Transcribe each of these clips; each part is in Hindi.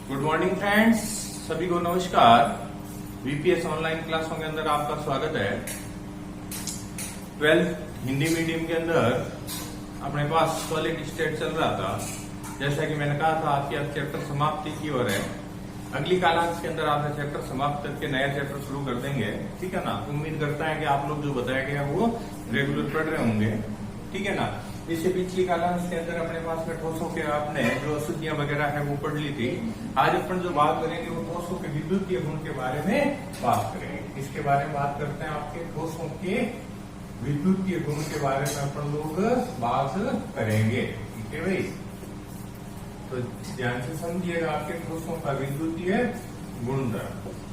गुड मॉर्निंग फ्रेंड्स, सभी को नमस्कार। वीपीएस ऑनलाइन क्लासों के अंदर आपका स्वागत है। 12th हिंदी मीडियम के अंदर अपने पास सॉलिड स्टेट चल रहा था। जैसा कि मैंने कहा था, आज की आज चैप्टर समाप्ति की ओर है। अगली कालांश के अंदर आपने चैप्टर समाप्त करके नया चैप्टर शुरू कर देंगे, ठीक है ना। उम्मीद करता है कि आप लोग जो बताया गया वो रेगुलर पढ़ रहे होंगे, ठीक है ना। इससे पिछली कालांश के अंदर अपने पास में ठोसों के आपने जो अशुद्धियां वगैरह है वो पढ़ ली थी। आज अपन जो बात करेंगे वो ठोसों के विद्युतीय गुण के बारे में बात करेंगे। इसके बारे में बात करते हैं, आपके ठोसों के विद्युतीय गुण के बारे में अपन लोग बात करेंगे, ठीक है भाई। तो ध्यान से समझिएगा, आपके ठोसों का विद्युतीय गुण।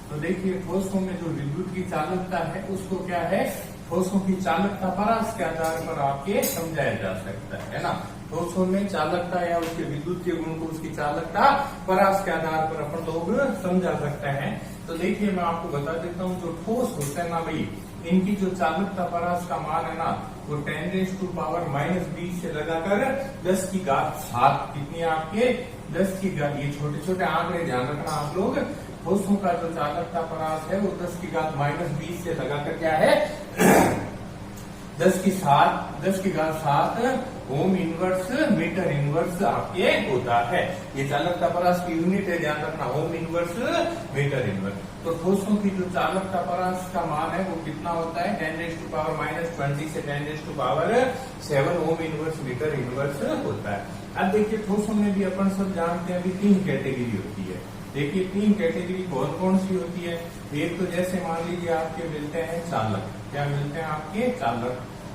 तो देखिए, ठोसों में जो विद्युत की चालकता है उसको क्या है, ठोसों की चालकता परास के आधार पर आपके समझाया जा सकता है ना। ठोसों में चालकता या उसके विद्युतीय गुण को उसकी चालकता परास के आधार पर अपन लोग समझा सकते हैं। तो देखिए, मैं आपको बता देता हूँ, जो ठोस होते हैं ना भाई, इनकी जो चालकता परास का मान है ना, वो 10⁻⁻20 से लगाकर 10⁻7 कितनी आपके 10⁻, ये छोटे छोटे आंकड़े ध्यान रखना आप लोग। ठोसों का जो चालकता परास है वो 10⁻⁻20 से लगाकर क्या है 10⁻7 ओम इनवर्स मीटर इनवर्स आपके होता है। ये चालकता परास की यूनिट है, ध्यान रखना, ओम इनवर्स मीटर इनवर्स। तो ठोसों की जो चालकता परास का मान है वो कितना होता है, 10⁻⁻20 से 10⁻7 ओम इनवर्स मीटर इनवर्स होता है। अब देखिए, ठोसों में भी अपन सब जानते हैं अभी 3 कैटेगरी होती है। देखिए, 3 कैटेगरी कौन कौन सी होती है। एक तो जैसे मान लीजिए आपके मिलते हैं चालक, क्या मिलते हैं आपके चालक।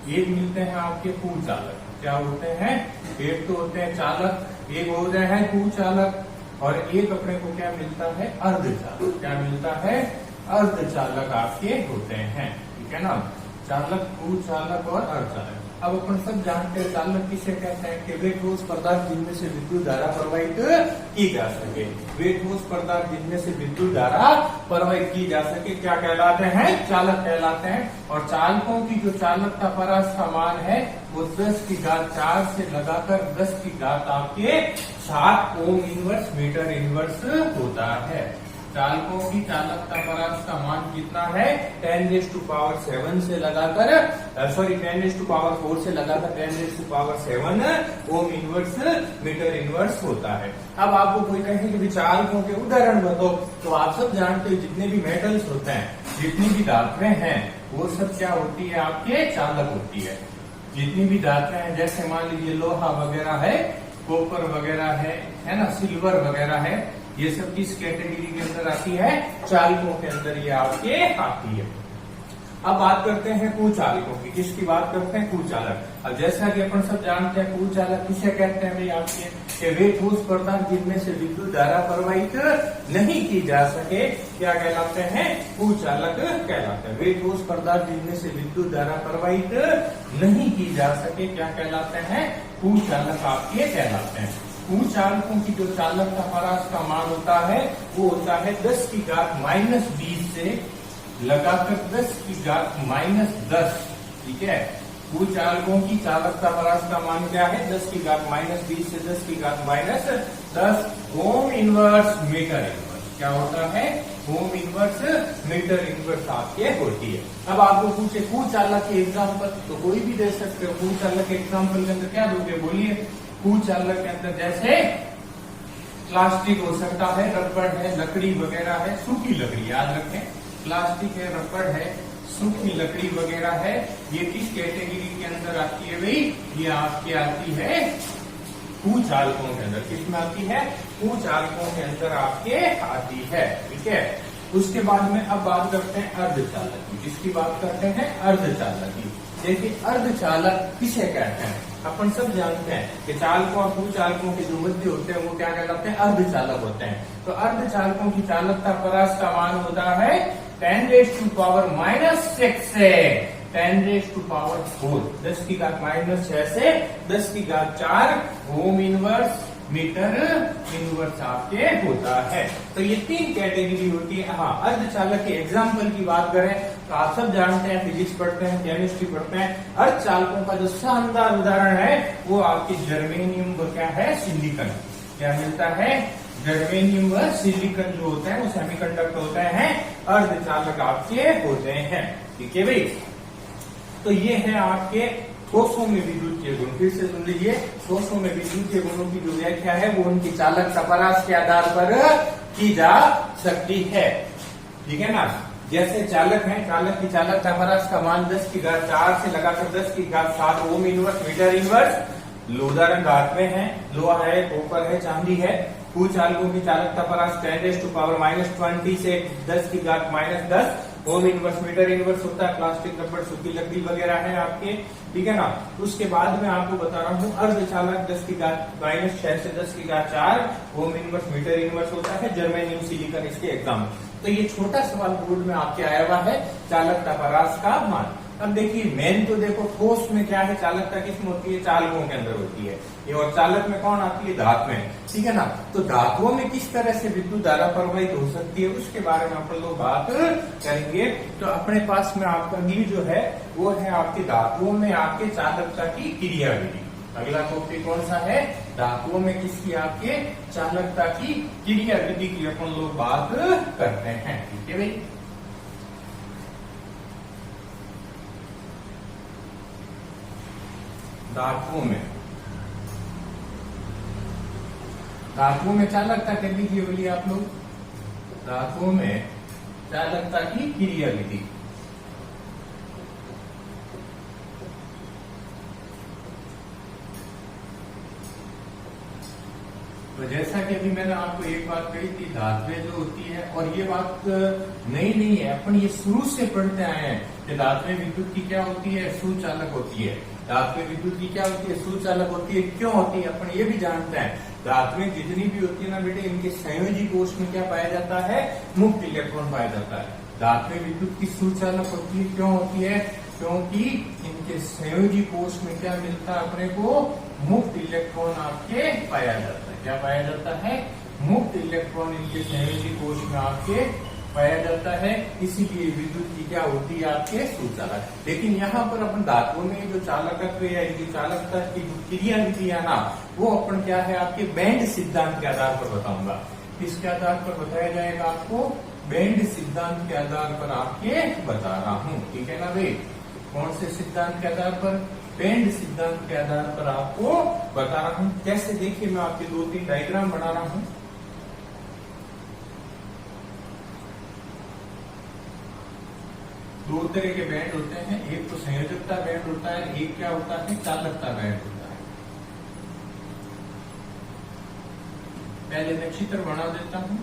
एक मिलते हैं आपके कुचालक, क्या होते हैं, एक तो होते हैं चालक, एक हो रहे हैं कुचालक, और एक अपने को क्या मिलता है, अर्धचालक। क्या मिलता है, अर्धचालक आपके होते हैं, ठीक है ना। चालक, कुचालक और अर्धचालक। अब अपन सब जानते हैं चालक किसे कहते हैं, कि वे ठोस पदार्थ जिनमें से विद्युत धारा प्रवाहित की जा सके। वे ठोस पदार्थ जिनमें से विद्युत धारा प्रवाहित की जा सके क्या कहलाते हैं, चालक कहलाते हैं। और चालकों की जो चालकता परास का मान है वो 10⁴ से लगाकर 10⁻⁷ आपके 7 ओम इनवर्स मीटर इनवर्स होता है। चालकों की चालकता परास का मान कितना है, 10⁻⁷ से लगाकर 10⁻⁴ से लगाकर 10⁻⁷ ओम इनवर्स मीटर इनवर्स होता है। अब आपको कोई कहे कि चालकों के उदाहरण बताओ, तो आप सब जानते हो जितने भी मेटल्स होते हैं, जितनी भी धातुएं हैं, वो सब क्या होती है, आपके चालक होती है। जितनी भी धातुएं हैं, जैसे मान लीजिए लोहा वगैरह है, कॉपर वगैरह है ना, सिल्वर वगैरह है, ये सब किस कैटेगरी के अंदर आती है, चालकों के अंदर ये आपके आती है। अब बात करते हैं कुचालकों की। किसकी बात करते हैं, कुचालक। अब जैसा कि अपन सब जानते हैं, कुचालक किसे कहते हैं भाई आपके, वे ठोस पदार्थ जिनमें से विद्युत धारा प्रवाहित नहीं की जा सके, क्या कहलाते हैं, कुचालक कहलाते हैं। वे ठोस पदार्थ जिनमें से विद्युत धारा प्रवाहित नहीं की जा सके क्या कहलाते हैं, कुचालक आपके कहलाते हैं। कुचालकों की जो चालकता परास का मान होता है वो होता है 10⁻⁻20 से लगाकर 10⁻⁻10, ठीक है। कुचालकों की चालकता परास का मान क्या है, 10⁻⁻20 से 10⁻⁻10 ओम इनवर्स मीटर इनवर्स। क्या होता है, ओम इनवर्स मीटर इनवर्स आपके होती है। अब आपको पूछे कुचालक के एग्जाम्पल, तो कोई भी दे सकते हो। कुचालक के एग्जाम्पल के अंदर क्या दोगे, बोलिए। कुचालक के अंदर जैसे प्लास्टिक हो सकता है, रबड़ है, लकड़ी वगैरह है, सूखी लकड़ी, याद रखें, प्लास्टिक है, रबड़ है, सूखी लकड़ी वगैरह है। ये किस कैटेगरी के अंदर आती है भाई, ये आपकी आती है कुचालकों के अंदर। किसमें आती है, कुचालकों के अंदर आपके आती है, ठीक है। उसके बाद में अब बात करते हैं अर्धचालक की। किसकी बात करते हैं, अर्धचालक की। देखिए, अर्धचालक किसे कहते हैं, अपन सब जानते हैं कि चालकों और कुचालकों के जो मध्य होते हैं वो क्या कहलाते हैं, अर्धचालक होते हैं। तो अर्धचालकों की चालकता परास का मान होता है 10⁻⁻6 से 10⁻⁴, 10⁻⁻6 से 10⁻⁴ ओम इनवर्स मीटर इनवर्स आपके होता है। तो ये 3 कैटेगरी होती है। हाँ, अर्धचालक के एग्जाम्पल की बात करें तो आप सब जानते हैं, फिजिक्स पढ़ते हैं, केमिस्ट्री पढ़ते हैं, अर्धचालकों का जो शानदार उदाहरण है वो आपके जर्मेनियम क्या है, सिलिकॉन। क्या मिलता है, जर्मेनियम व सिलिकॉन जो होता है वो सेमीकंडक्टर होता है, अर्धचालक आपके होते हैं। ठीक है भाई, तो ये है आपके ठोसों में विद्युतीय गुण। फिर से सुन लीजिए, ठोसों में विद्युतीय गुणों की जो व्याख्या है वो उनकी चालकता परास के आधार पर की जा सकती है। ठीक है ना, जैसे चालक है, चालक की चालकता परास का मान 10⁴ से लगाकर 10⁷ ओम इनवर्स मीटर इनवर्स। उदाहरण धातु में है, लोहा है, कॉपर है, चांदी है। कुछ चालकों की चालकता परास 10⁻⁻20 से 10⁻⁻10 ओम इनवर्स मीटर इनवर्स होता है। प्लास्टिक, रबड़, सूखी लकड़ी वगैरह है आपके। ठीक है ना, उसके बाद में आपको बता रहा हूँ अर्धचालक 10⁻⁻6 से 10⁴ ओम इनवर्स मीटर इनवर्स होता है। जर्मेनियम, सिलिकॉन इसके एग्जाम। तो ये छोटा सवाल बोर्ड में आपके आया हुआ है, चालकता परास का मान। अब देखिए मेन तो देखो ठोस में क्या है, चालकता किसमें होती है, चालकों के अंदर होती है ये, और चालक में कौन आती है, धातु में। ठीक है ना, तो धातुओं में किस तरह से विद्युत धारा प्रवाहित हो सकती है उसके बारे में अपन लोग बात करेंगे। तो अपने पास में आपका अगली जो है वो है आपकी धातुओं में आपके चालकता की क्रियाविधि। अगला टॉपिक कौन सा है, धातुओं में किसकी आपके चालकता की क्रियाविधि की अपन लोग बात करते हैं। ठीक है भाई, धातुओं में चालकता कर लीजिए बोलिए आप लोग, धातुओं में चालकता की क्रियाविधि। तो जैसा कि अभी मैंने आपको एक बात कही थी, धातुएं जो होती है, और ये बात नई नहीं है, अपन ये शुरू से पढ़ते आए हैं कि धातुएं विद्युत की क्या होती है, सुचालक होती है। धातुएं विद्युत की क्या होती है, सुचालक होती है। क्यों होती है अपन ये भी जानते हैं। धातुएं जितनी भी होती है ना बेटे, इनके संयोजी कोश में क्या पाया जाता है, मुक्त इलेक्ट्रॉन पाया जाता है। धातुएं विद्युत की सुचालक होती है। क्यों होती है, क्योंकि इनके संयोजी कोश में क्या मिलता है अपने को, मुक्त इलेक्ट्रॉन आपके पाया जाता है। क्या पाया जाता है, मुक्त इलेक्ट्रॉन इनके संयोजी कोश में आपके पाया जाता है। इसीलिए विद्युत की क्या होती है आपके सुचालक। लेकिन यहाँ पर अपन धातुओं में जो चालकत्व या इनकी चालकता की जो क्रियाविधि है ना, वो अपन क्या है आपके बैंड सिद्धांत के आधार पर बताऊंगा। किसके आधार पर बताया जाएगा आपको, बैंड सिद्धांत के आधार पर आपके बता रहा हूँ। ठीक है ना भाई, कौन से सिद्धांत के आधार पर, बैंड सिद्धांत के आधार पर आपको बता रहा हूं। कैसे, देखिए मैं आपके 2-3 डायग्राम बना रहा हूं। दो तरह के बैंड होते हैं, एक तो संयोजकता बैंड होता है, एक क्या होता है, चालकता बैंड होता है। पहले मैं चित्र बना देता हूं।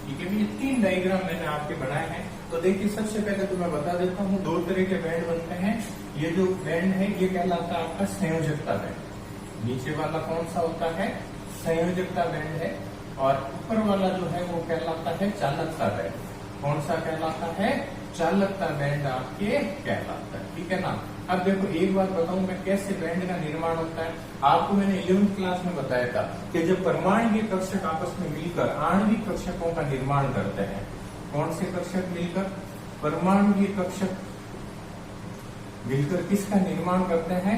ठीक है, ये 3 डायग्राम मैंने आपके बनाए हैं। तो देखिए सबसे पहले तो मैं बता देता हूँ, 2 तरह के बैंड बनते हैं। ये जो बैंड है ये कहलाता है आपका संयोजकता बैंड। नीचे वाला कौन सा होता है, संयोजकता बैंड है, और ऊपर वाला जो है वो कहलाता है चालकता बैंड। कौन सा कहलाता है, चालकता बैंड आपके कहलाता है। ठीक है ना। अब देखो एक बात बताऊं मैं, कैसे बैंड का निर्माण होता है। आपको मैंने 11वीं क्लास में बताया था कि जब परमाणु कक्षक आपस में मिलकर आणविक कक्षकों का निर्माण करते हैं। कौन से कक्षक मिलकर, परमाणु कक्षक मिलकर किसका निर्माण करते हैं,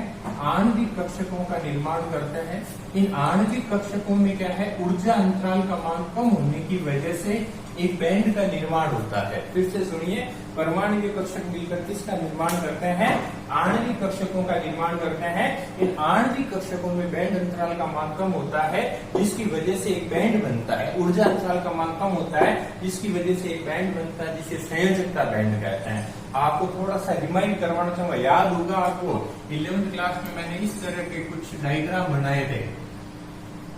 आणविक कक्षकों का निर्माण करते हैं। इन आणविक कक्षकों में क्या है, ऊर्जा अंतराल का मान कम होने की वजह से एक बैंड का निर्माण होता है। फिर से सुनिए, परमाणु कक्षक मिलकर किसका निर्माण करते हैं, आणविक कक्षकों का निर्माण करते हैं। इन आणविक कक्षकों में बैंड अंतराल का मान कम होता है, जिसकी वजह से एक बैंड बनता है। ऊर्जा अंतराल का मान कम होता है, जिसकी वजह से एक बैंड बनता है, जिसे संयोजकता बैंड कहते हैं। आपको थोड़ा सा रिमाइंड करवाना चाहूंगा, याद होगा आपको 11वीं क्लास में मैंने इस तरह के कुछ डायग्राम बनाए थे।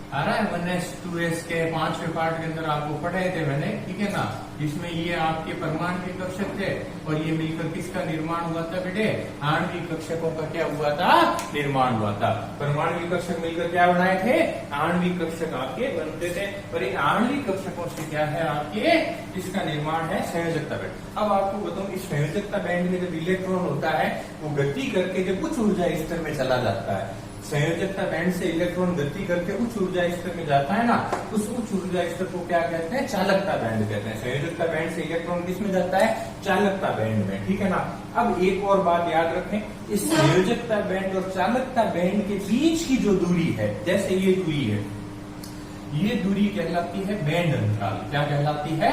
आ रहा है 1s 2s के 5वें पार्ट के अंदर आपको पढ़ाए थे मैंने। ठीक है ना। इसमें ये आपके परमाणु कक्षक थे और ये मिलकर किसका निर्माण हुआ था बेटे? आणविक कक्षकों का क्या हुआ था? निर्माण हुआ था। परमाणु कक्षक मिलकर क्या बनाए थे? आणविक कक्षक आपके बनते थे। और इन आणविक कक्षकों से क्या है आपके? इसका निर्माण है संयोजकता बैंड। अब आपको बताऊं, इस संयोजकता बैंड में जब इलेक्ट्रॉन होता है वो गति करके जब उच्च ऊर्जा स्तर में चला जाता है, संयोजकता बैंड से इलेक्ट्रॉन गति करके उच्च ऊर्जा स्तर में जाता है ना, उस उच्च ऊर्जा स्तर को क्या कहते हैं? चालकता बैंड कहते हैं। संयोजकता बैंड से इलेक्ट्रॉन किस में जाता है? चालकता बैंड में, ठीक है ना। अब एक और बात याद रखें, इस संयोजकता बैंड और चालकता बैंड के बीच की जो दूरी है, जैसे ये दूरी है, ये दूरी कहलाती है बैंड अंतराल। क्या कहलाती है?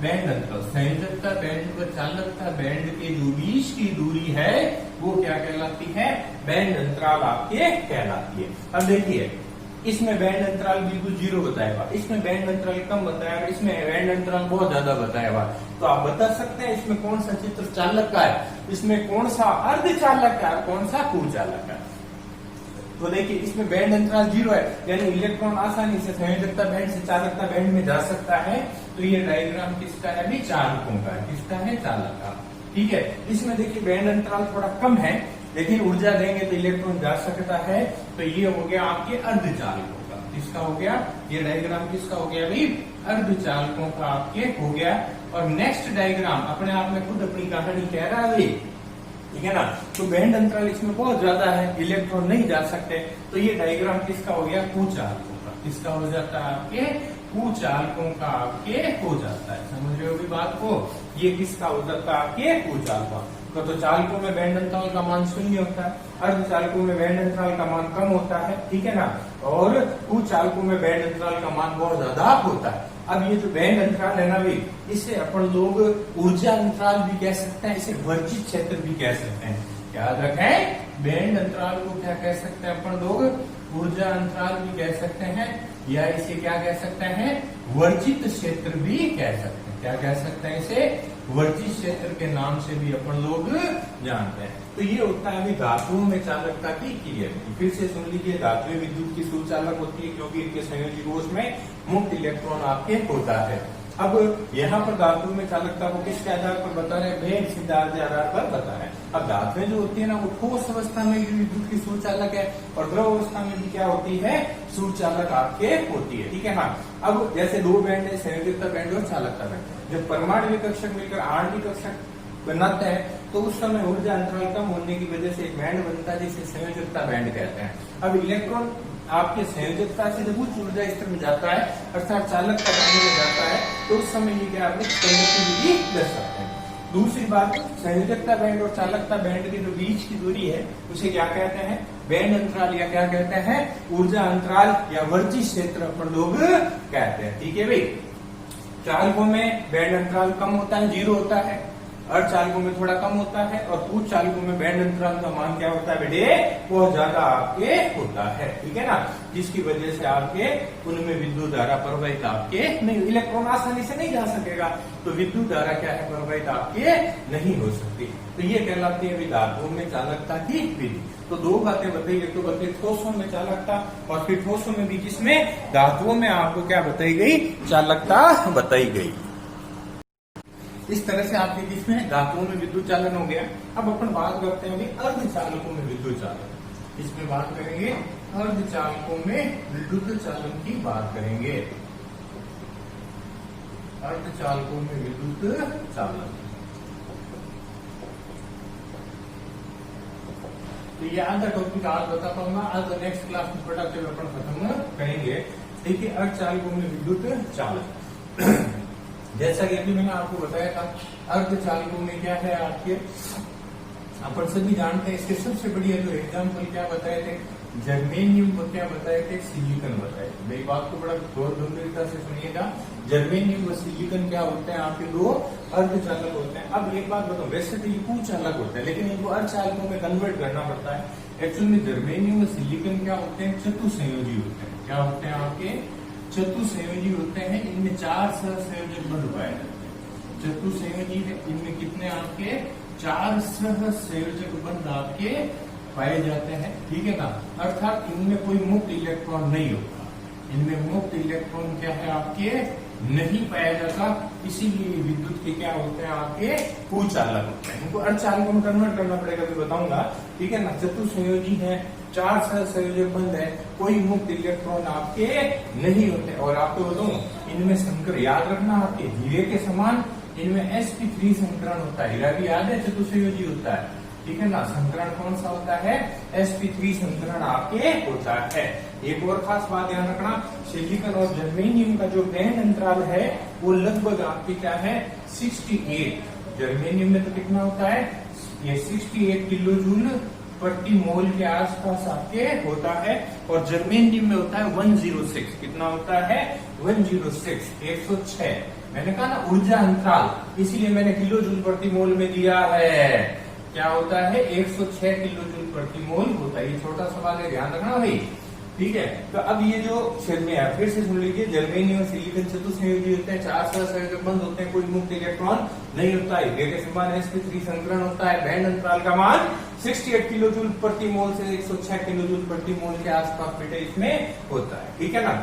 बैंड अंतराल। संयोजकता बैंड व चालकता बैंड के जो बीच की दूरी है वो क्या कहलाती है? बैंड अंतराल आपके कहलाती है। अब देखिए, इसमें बैंड अंतराल बिल्कुल 0 बताया हुआ, इसमें बैंड अंतराल कम बताया हुआ, इसमें बैंड अंतराल बहुत ज्यादा बताया हुआ। तो आप बता सकते हैं इसमें कौन सा चित्र चालक का है, इसमें कौन सा अर्धचालक का है, कौन सा कुचालक का है। तो देखिए, इसमें बैंड अंतराल 0 है, यानी इलेक्ट्रॉन आसानी से संयोजकता बैंड से चालकता बैंड में जा सकता है। तो ये डायग्राम किसका है? अभी चालकों का है। किसका है? चालक का, ठीक है। इसमें देखिए बैंड अंतराल थोड़ा कम है, लेकिन ऊर्जा देंगे तो इलेक्ट्रॉन जा सकता है। तो ये हो गया आपके अर्धचालकों का। किसका हो गया? ये डायग्राम किसका हो गया? अभी अर्धचालकों का आपके हो गया। और नेक्स्ट डायग्राम अपने आप में खुद अपनी कहानी कह रहा है, ठीक है ना। तो बैंड अंतराल इसमें बहुत ज्यादा है, इलेक्ट्रॉन नहीं जा सकते। तो ये डायग्राम किसका हो गया? कुचालकों का। किसका हो जाता है? आपके कुचालकों का आपके हो जाता है। समझ रहे हो भी बात को? ये किसका हो जाता है? आपके कुचालकों। तो चालकों में बैंड अंतराल का मान 0 होता है, अर्धचालकों में बैंड अंतराल का मान कम होता है, ठीक है ना। और कुचालकों में बैंड अंतराल का मान बहुत ज्यादा होता है। अब ये जो बैंड अंतराल है ना भाई, इसे अपन लोग ऊर्जा अंतराल भी कह सकते हैं, इसे वर्जित क्षेत्र भी कह सकते हैं। याद रखें, बैंड अंतराल को क्या कह सकते हैं अपन लोग? ऊर्जा अंतराल भी कह सकते हैं, या इसे क्या कह सकते हैं? वर्जित क्षेत्र भी कह सकते हैं। क्या कह सकते हैं इसे? वर्जित क्षेत्र के नाम से भी अपन लोग जानते हैं। तो ये होता है अभी धातुओं में चालकता की क्रिया। फिर से सुन लीजिए, धातुएं विद्युत की सुचालक होती है क्योंकि इनके संयोजी कोश में मुक्त इलेक्ट्रॉन आपके होता है। अब यहाँ पर धातु में चालकता को किसके आधार पर बता रहे हैं? भेद सिद्धांत के आधार पर बता रहे हैं। अब धातुएं जो होती है ना, वो ठोस अवस्था में भी विद्युत की सुचालक है और द्रव अवस्था में भी क्या होती है? सुचालक आपके होती है, ठीक है ना। अब जैसे दो बैंड है, संयोजकता बैंड और चालकता बैंड। जब परमाणु कक्षक मिलकर आणविक कक्षक बनाते हैं तो उस समय ऊर्जा अंतराल कम होने की वजह से एक बैंड बनता है जिसे संयोजकता बैंड कहते हैं। अब इलेक्ट्रॉन आपके संयोजकता से जब उच्च ऊर्जा स्तर में जाता है, अर्थात चालकता बैंड में जाता है, तो उस समय ये क्या आपने कंडक्टिविटी दे सकते हैं। दूसरी बात, संयोजकता बैंड और चालकता बैंड के जो बीच की दूरी है उसे क्या कहते हैं? बैंड अंतराल, या क्या कहते हैं? ऊर्जा अंतराल या वर्जित क्षेत्र अपन लोग कहते हैं, ठीक है भाई। चालकों में बैंड अंतराल कम होता है, 0 होता है, अर्धचालकों में थोड़ा कम होता है, और कुचालकों में बैंड अंतराल का मान क्या होता है बेटे? बहुत ज्यादा आपके होता है, ठीक है ना। जिसकी वजह से आपके उनमें विद्युत धारा प्रवाहित आपके नहीं, इलेक्ट्रॉन आसानी से नहीं जा सकेगा, तो विद्युत धारा क्या है? प्रवाहित आपके नहीं हो सकती। तो ये कहलाती है धातुओं में चालकता की विधि। तो दो बातें बताई, एक तो बताई ठोसों में चालकता, और फिर ठोसों में भी किसमें? धातुओं में आपको क्या बताई गई? चालकता बताई गई। इस तरह से आपके किसमें? धातुओं में विद्युत चालन हो गया। अब अपन बात करते हैं अर्धचालकों में विद्युत चालन। इसमें बात करेंगे अर्धचालकों में विद्युत चालन की बात करेंगे। अर्धचालकों में विद्युत चालन, तो ये आधा टॉपिक आज बता पाऊंगा, आज नेक्स्ट क्लास में फटाफट अपन खत्म करेंगे। देखिए, अर्धचालकों में विद्युत चालन, जैसा कि अभी मैंने आपको बताया था, अर्धचालकों में क्या है आपके, अपन सभी जानते हैं। इसके सबसे बढ़िया जो एग्जाम्पल क्या बताए थे? जर्मेनियम को क्या बताए थे? सिलिकॉन बताए थे। मेरी बात को बड़ा गौर गंभीरता से सुनिएगा। जर्मेनियम और सिलिकॉन क्या होते हैं? आपके दो अर्धचालक होते हैं। अब एक बात बताओ, वैसे तो ये कुचालक होते हैं, लेकिन इनको अर्धचालकों में कन्वर्ट करना पड़ता है। एक्चुअली में जर्मेनियम और सिलिकॉन क्या होते हैं? चतुसंयोजी होते हैं। क्या होते हैं आपके? चतुसंयोजी होते हैं। इनमें 4 सहसंयोजक बंध पाए जाते हैं। चतुसंयोजी है, इनमें कितने आपके? 4 सहसंयोजक बंध आपके पाए जाते हैं, ठीक है ना। अर्थात इनमें कोई मुक्त इलेक्ट्रॉन नहीं होता, इनमें मुक्त इलेक्ट्रॉन क्या है आपके? नहीं पाया जाता। इसीलिए विद्युत के क्या होते हैं आपके कुचालक होते हैं। इनको अर्धचालकों में कन्वर्ट करना पड़ेगा, भी बताऊंगा, ठीक है ना। चतुसंयोजी है, 4 सहसंयोजक बंध है, कोई मुक्त इलेक्ट्रॉन आपके नहीं होते। और आपको बताऊं, इनमें संकर याद रखना आपके हीरे के समान इनमें sp3 संकरण होता है। हीरा भी याद है चतुसंयोजी होता है, ठीक है ना। संकरण कौन सा होता है? sp3 संकरण आपके होता है। एक और खास बात ध्यान रखना, सिलिकॉन और जर्मेनियम का जो बैंड अंतराल है वो लगभग आपके क्या है? 68। जर्मेनियम में तो कितना होता है? ये 68 किलो जूल प्रति मोल के आसपास आपके होता है। और जर्मेनियम में होता है 106। कितना होता है? 106, 106। मैंने कहा ना ऊर्जा अंतराल, इसीलिए मैंने किलो जूल प्रति मोल में दिया है। क्या होता है? 106 किलो जूल प्रति मोल होता है। ये छोटा सवाल है, ध्यान रखना भाई, ठीक है। तो अब ये जो में है, फिर से सुन लीजिए, जर्मेनियम और सिलिकॉन चतुसंयोजी होते हैं, 4 सहसंयोजक बंध होते हैं, कोई मुक्त इलेक्ट्रॉन नहीं होता है। हीरे के समान sp3 संकरण होता है। बैंड अंतराल का मान 68 किलो जूल प्रति मोल से 106 किलो जूल प्रति मोल के आसपास बेटे इसमें होता है, ठीक है ना।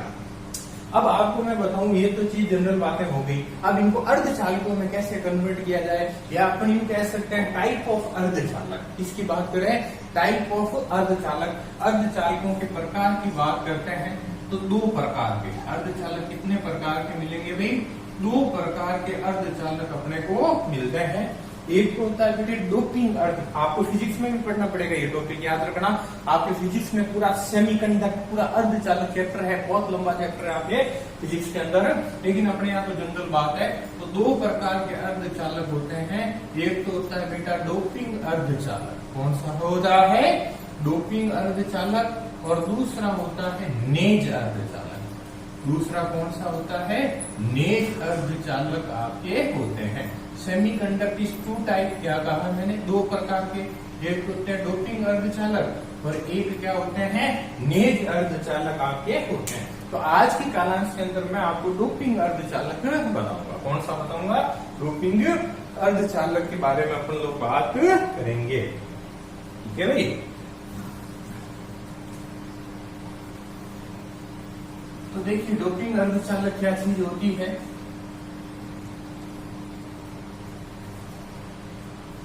अब आपको मैं बताऊं, ये तो चीज जनरल बातें हो गई। अब इनको अर्धचालकों में कैसे कन्वर्ट किया जाए, या अपन यूं कह सकते हैं टाइप ऑफ अर्धचालक। इसकी बात करें, टाइप ऑफ अर्धचालक, अर्धचालकों के प्रकार की बात करते हैं तो 2 प्रकार के अर्धचालक कितने प्रकार के मिलेंगे भाई? 2 प्रकार के अर्धचालक अपने को मिलते हैं। एक तो होता है बेटे डोपिंग अर्ध। आपको फिजिक्स में भी पढ़ना पड़ेगा ये टॉपिक, याद रखना। आपके फिजिक्स में पूरा सेमीकंडक्टर, पूरा अर्धचालक चैप्टर है, बहुत लंबा चैप्टर है आपके फिजिक्स के अंदर, लेकिन अपने यहाँ तो जनरल बात है। तो 2 प्रकार के अर्धचालक होते हैं। एक तो होता है बेटा डोपिंग अर्धचालक। कौन सा होता है? डोपिंग अर्धचालक। और दूसरा होता है नेज अर्धचालक। दूसरा कौन सा होता है? नेज अर्धचालक आपके होते हैं। Semiconductor is 2 type. क्या कहा मैंने? 2 प्रकार के। एक होते हैं डोपिंग अर्धचालक और एक क्या होते हैं? नेज अर्धचालक आपके होते हैं। तो आज की कालांश के अंदर मैं आपको डोपिंग अर्धचालक बताऊंगा। कौन सा बताऊंगा? डोपिंग अर्धचालक के बारे में अपन लोग बात करेंगे, ठीक है भाई। तो देखिए, डोपिंग अर्धचालक क्या चीज होती है।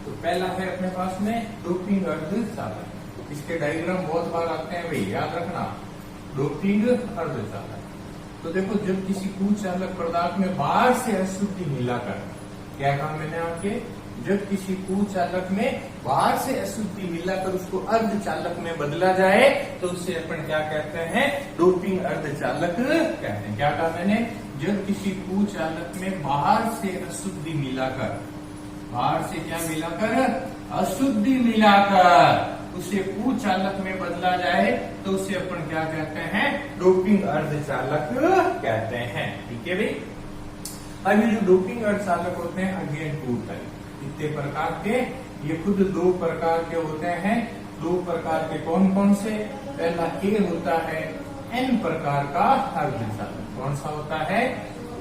तो पहला है अपने पास में डोपिंग अर्धचालक। इसके डायग्राम बहुत बार आते हैं भाई, याद रखना। डोपिंग अर्धचालक, तो देखो, जब किसी कुचालक पदार्थ में बाहर से अशुद्धि मिलाकर, क्या कहा मैंने आपके? जब किसी कुचालक में बाहर से अशुद्धि मिलाकर उसको अर्धचालक में बदला जाए तो उसे अपन क्या कहते हैं? डोपिंग अर्धचालक कहते हैं। क्या कहा मैंने? जब किसी कुचालक में बाहर से अशुद्धि मिलाकर, बाहर से क्या मिलाकर? अशुद्धि मिलाकर उसे कुचालक में बदला जाए तो उसे अपन क्या कहते हैं? डोपिंग अर्धचालक कहते हैं, ठीक है भाई। अब ये जो डोपिंग अर्धचालक होते हैं, अगेन 2 टाइप। कितने प्रकार के? ये खुद 2 प्रकार के होते हैं। 2 प्रकार के कौन कौन से? पहला ए होता है N प्रकार का अर्धचालक। कौन सा होता है?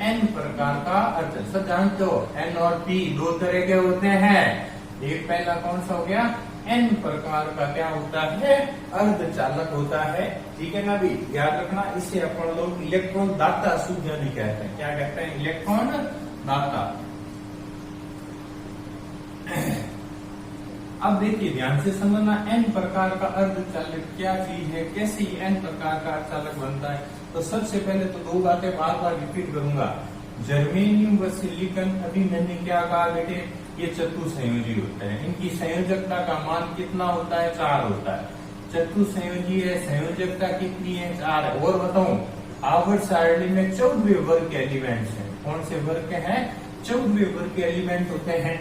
N प्रकार का अर्धचालक। सब जानते हो, N और P 2 तरह के होते हैं। एक पहला कौन सा हो गया? N प्रकार का क्या होता है? अर्धचालक होता है, ठीक है ना भी, याद रखना। इसे अपन लोग इलेक्ट्रॉन दाता अशुद्धियां भी कहते हैं। क्या कहते हैं? इलेक्ट्रॉन दाता। अब देखिए, ध्यान से समझना, N प्रकार का अर्धचालक क्या चीज है, कैसे N प्रकार का अर्धचालक बनता है। तो सबसे पहले तो 2 बातें बार बार रिपीट करूंगा। जर्मेनियम व सिलिकॉन, अभी मैंने क्या कहा बेटे? ये चतुसंयोजी होते हैं। इनकी संयोजकता का मान कितना होता है? 4 होता है। चतुसंयोजी है, संयोजकता कितनी है? 4 है। और बताऊं, आवर्त सारणी में 14वें वर्ग के एलिमेंट्स हैं। कौन से वर्ग के हैं? 14वें वर्ग के एलिमेंट होते हैं।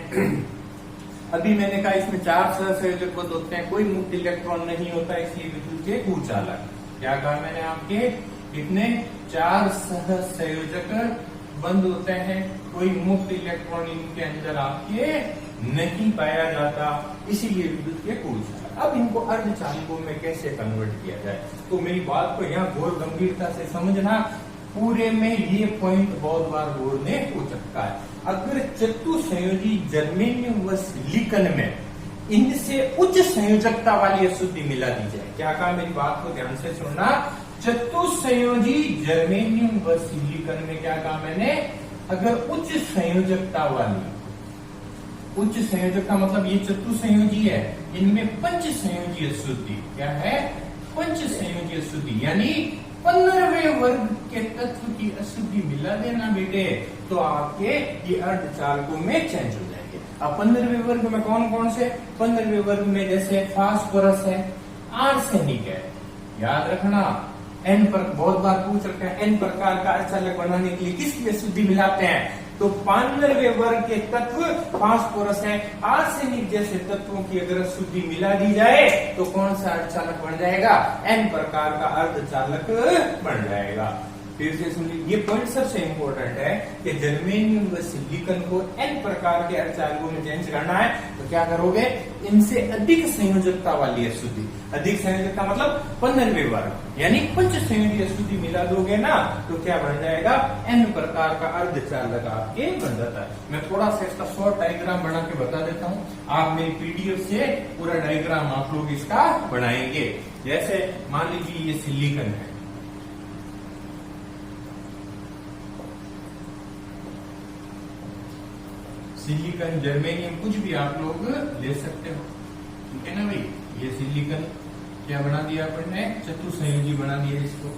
अभी मैंने कहा इसमें 4 सहसंयोजक बंध होते हैं, कोई मुक्त इलेक्ट्रॉन नहीं होता, इसलिए विद्युत के कुचालक। क्या कहा मैंने आपके? कितने? 4 सहसंयोजक बंद होते हैं, कोई मुक्त इलेक्ट्रॉन इनके अंदर आपके नहीं पाया जाता, इसीलिए विद्युत के कुचालक। अब इनको अर्धचालकों में कैसे कन्वर्ट किया जाए? तो मेरी बात को यहाँ बहुत गंभीरता से समझना। पूरे में ये पॉइंट बहुत बार बोर्ड ने पूछ सकता है। अगर चतुसंयोजी जर्मेनियम व सिलिकॉन में इनसे उच्च संयोजकता वाली अशुद्धि मिला दी जाए, क्या कहा? मेरी बात को ध्यान से सुनना। चतुसंयोजी जर्मेनियम व सिलिकॉन में क्या कहा मैंने? अगर उच्च संयोजकता वाली, उच्च संयोजकता मतलब ये चतुसंयोजी है, इनमें पंच संयोजी अशुद्धि, क्या है, पंच संयोजी अशुद्धि, यानी 15वें वर्ग के तत्व की अशुद्धि मिला देना बेटे, तो आपके ये अर्धचालकों में चेंज हो जाएंगे। अब 15वें वर्ग में कौन कौन से, 15वें वर्ग में जैसे फास्फोरस है, आर्सेनिक है, याद रखना, एन पर बहुत बार पूछ रखा है, एन प्रकार का अर्धचालक बनाने के लिए किसकी अशुद्धि मिलाते हैं, तो 15वें वर्ग के तत्व फास्फोरस है, आर्सेनिक जैसे तत्वों की अगर अशुद्धि मिला दी जाए तो कौन सा अर्धचालक बन जाएगा, एन प्रकार का अर्धचालक बन जाएगा। फिर से सुनिए, ये पॉइंट सबसे इंपॉर्टेंट है कि जर्मेनियम व सिलिकॉन को एन प्रकार के अर्धचालकों में चेंज करना है, तो क्या करोगे, इनसे अधिक संयोजकता वाली अशुद्धि, अधिक संयोजकता मतलब 15वें वर्ग यानी पंच संयोजी अशुद्धि मिला दोगे ना, तो क्या बन जाएगा, एन प्रकार का अर्धचालक आपके बन जाता है। मैं थोड़ा सा इसका शॉर्ट डायग्राम बना के बता देता हूँ, आप मेरी पीडीएफ से पूरा डायग्राम आप लोग इसका बनाएंगे। जैसे मान लीजिए ये सिलिकॉन है, सिलिकॉन, जर्मेनियम, कुछ भी आप लोग ले सकते हो, ठीक है ना भाई। ये सिलिकॉन क्या बना दिया अपन ने, चतुसंयोजी बना दिया इसको।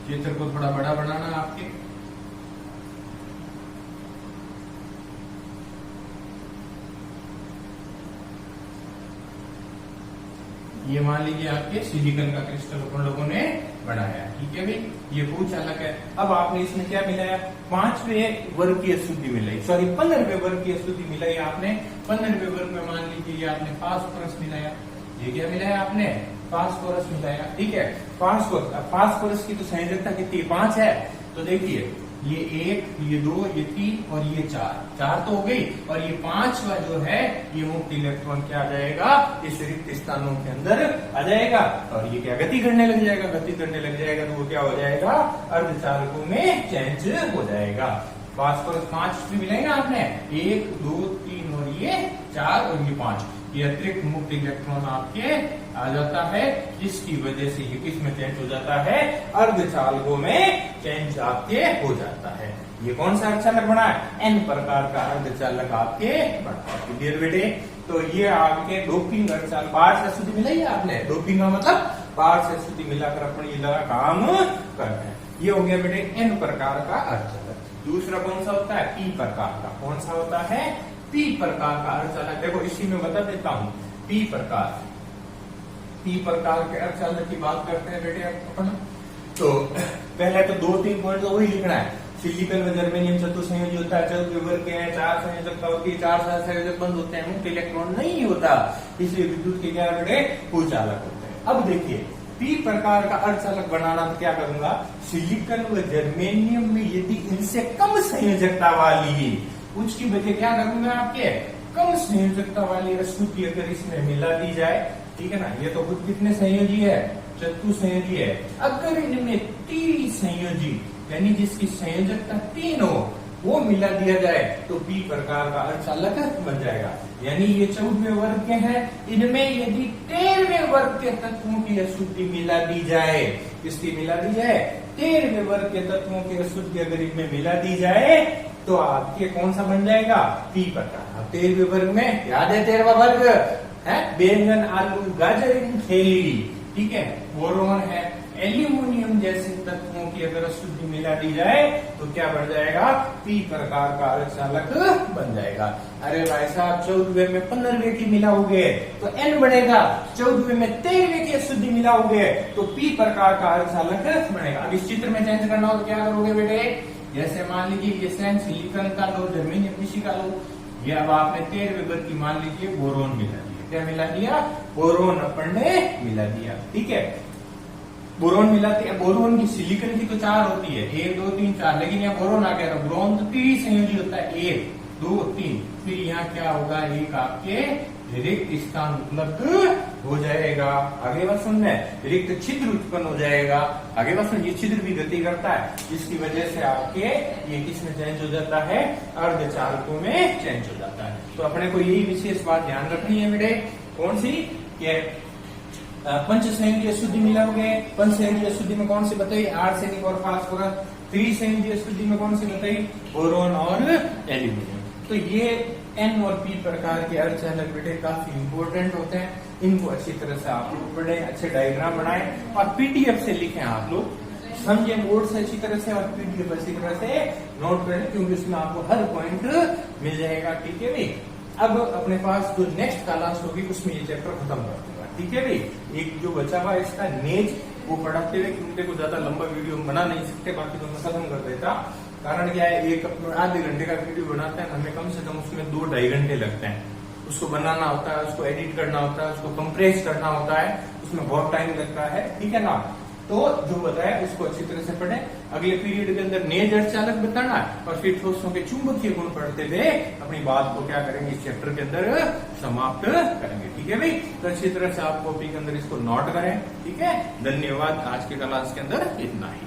चित्र को थोड़ा बड़ा बनाना आपके, ये मान लीजिए आपके सिलिकॉन का क्रिस्टल अपन लोगों ने बनाया, ठीक है भाई, ये भूचालक है। अब आपने इसमें क्या मिलाया, 5वें वर्ग की अशुद्धि मिलाई, सॉरी 15वें वर्ग की अशुद्धि मिलाई आपने। 15वें वर्ग में मान लीजिए ये आपने फास्फोरस मिलाया, ये क्या मिलाया आपने, फास्फोरस मिलाया, ठीक है। फास्फोरस की तो संयोजकता कितनी, 5 है, तो देखिए ये 1, ये 2, ये 3 और ये 4 तो हो गई, और ये 5वां जो है ये मुक्त इलेक्ट्रॉन क्या आ जाएगा, इस रिक्त स्थानों के अंदर आ जाएगा, और ये क्या गति करने लग जाएगा, गति करने लग जाएगा, तो वो क्या हो जाएगा, अर्धचालकों में चेंज हो जाएगा। फास्फोरस 5 मिलेगा ना आपने, 1, 2, 3 और ये 4 और ये 5, ये अतिरिक्त मुक्त इलेक्ट्रॉन आपके आ जाता है, जिसकी वजह से ये किस में चेंज हो जाता है, अर्धचालकों में चेंज आपके हो जाता है। ये कौन सा अर्धचालक बना है, एन प्रकार का अर्धचालक आपके बना है, डियर बेटे। तो ये आपके डोपिंग अर्धचालक, बाहर से अशुद्धि मिलाई है आपने, डोपिंग का मतलब बाहर से अशुद्धि मिलाकर अपन ये लगा काम करते हैं। ये हो गया बेटे एन प्रकार का अर्धचालक। दूसरा कौन सा होता है, पी प्रकार का, कौन सा होता है, पी प्रकार का अर्धचालक। देखो इसी में बता देता हूं, पी प्रकार के अर्धचालक की बात करते हैं बेटे अपन। तो पहले तो 2-3 पॉइंट तो वही लिखना है, सिलिकॉन व जर्मेनियम चतुसंयोजी होता है, चतुर्थ वर्ग के हैं, 4 संयोजकता होती है, 4 संयोजक बंद होते हैं, मुक्त इलेक्ट्रॉन नहीं होता, इसलिए विद्युत के क्या बेटे, भूचालक होते हैं। अब देखिए पी प्रकार का अर्धचालक बनाना तो क्या करूंगा, सिलिकॉन व जर्मेनियम में यदि इनसे कम संयोजकता वाली, उसकी वजह क्या करूंगा, आपके कम संयोजकता वाली अशुद्धि अगर इसमें मिला दी जाए, ठीक है ना, ये तो खुद कितने संयोजी है, चतुसंयोजी है, अगर इनमें त्रिसंयोजी यानी जिसकी संयोजकता 3 हो वो मिला दिया जाए तो पी प्रकार का अर्धचालक बन जाएगा। यानी ये 14वें वर्ग के हैं, इनमें यदि 13वें वर्ग के तत्वों की अशुद्धि मिला दी जाए, किसकी मिला दी जाए, 13वें वर्ग के तत्वों की अशुद्धि अगर इनमें मिला दी जाए तो आपके कौन सा बन जाएगा, पी प्रकार। 13वें वर्ग में याद है 13वां वर्ग है, बैंगन, आलू, गाजर, थैली, ठीक है, बोरोन है, एल्यूमिनियम जैसे तत्वों की अगर अशुद्धि मिला दी जाए तो क्या बन जाएगा, पी प्रकार का अर्धचालक बन जाएगा। अरे भाई साहब 14वें में 15वें की मिलाओगे तो एन बढ़ेगा, 14वें में 13वें की अशुद्धि मिलाओगे तो पी प्रकार का अर्धचालक बनेगा। अब इस चित्र में चेंज करना हो तो क्या करोगे बेटे, जैसे मान लीजिए ये सेंस सिलिकॉन का लो, जर्मेनियम किसी का लो, ये अब आपने 13वें वर्ग की मान लीजिए बोरोन मिला दिया, क्या मिला दिया, बोरोन अपन ने मिला दिया, ठीक है, बोरोन मिलाते हैं। बोरोन की सिलिकॉन की तो 4 होती है, 1, 2, 3, 4, लेकिन यहाँ बोरोन आ गया, बोरोन तो 3 संयोजी होता है, 1, 2, 3, फिर यहाँ क्या होगा, एक आपके रिक्त स्थान उपलब्ध हो जाएगा। आगे बात सुन में रिक्त छिद्र उत्पन्न हो जाएगा, आगे बात सुन, ये छिद्र भी गति करता है, जिसकी वजह से आपके ये किसमें चेंज हो जाता है, अर्धचालकों में चेंज हो जाता है। तो अपने को यही विशेष बात ध्यान रखनी है बेटे, कौन सी, कि पंचसंयोजी अशुद्धि मिलाओगे, पंचसंयोजी अशुद्धि में कौन सी बताई, आर्सेनिक और फास्फोरस। त्रिसंयोजी अशुद्धि में कौन सी बताई, बोरोन और एल्यूमिनियम। तो ये N और P प्रकार के अर्धचालक बेटे काफी इंपॉर्टेंट होते हैं, इनको अच्छी तरह से आप लोग पढ़ें, अच्छे डायग्राम बनाएं और पीडीएफ से लिखें, आप लोग समझे बोर्ड से अच्छी तरह से और पीडीएफ अच्छी तरह से नोट करें, क्योंकि उसमें आपको हर पॉइंट मिल जाएगा। ठीक है भाई, अब अपने पास जो नेक्स्ट क्लास होगी उसमें ये चैप्टर खत्म कर दूंगा। ठीक है भाई, एक जो बचा हुआ इसका नेज वो पढ़ाते हुए, क्योंकि को ज्यादा लंबा वीडियो बना नहीं सकते, बाकी तो मैं खत्म कर देता। कारण क्या है, एक आधे घंटे का वीडियो बनाते हैं, हमें कम से कम उसमें 2-2.5 घंटे लगते हैं। उसको बनाना होता है, उसको एडिट करना होता है, उसको कंप्रेस करना होता है, उसमें बहुत टाइम लगता है। ठीक है ना, तो जो बताया उसको अच्छी तरह से पढ़ें। अगले पीरियड के अंदर नेज अर्धचालक बताना है और फिर ठोसों के चुंबकीय गुण पढ़ते हुए अपनी बात को क्या करेंगे, इस चैप्टर के अंदर समाप्त करेंगे। ठीक है भाई, तो अच्छी तरह से आप कॉपी के अंदर इसको नोट करें। ठीक है, धन्यवाद। आज के क्लास के अंदर इतना ही।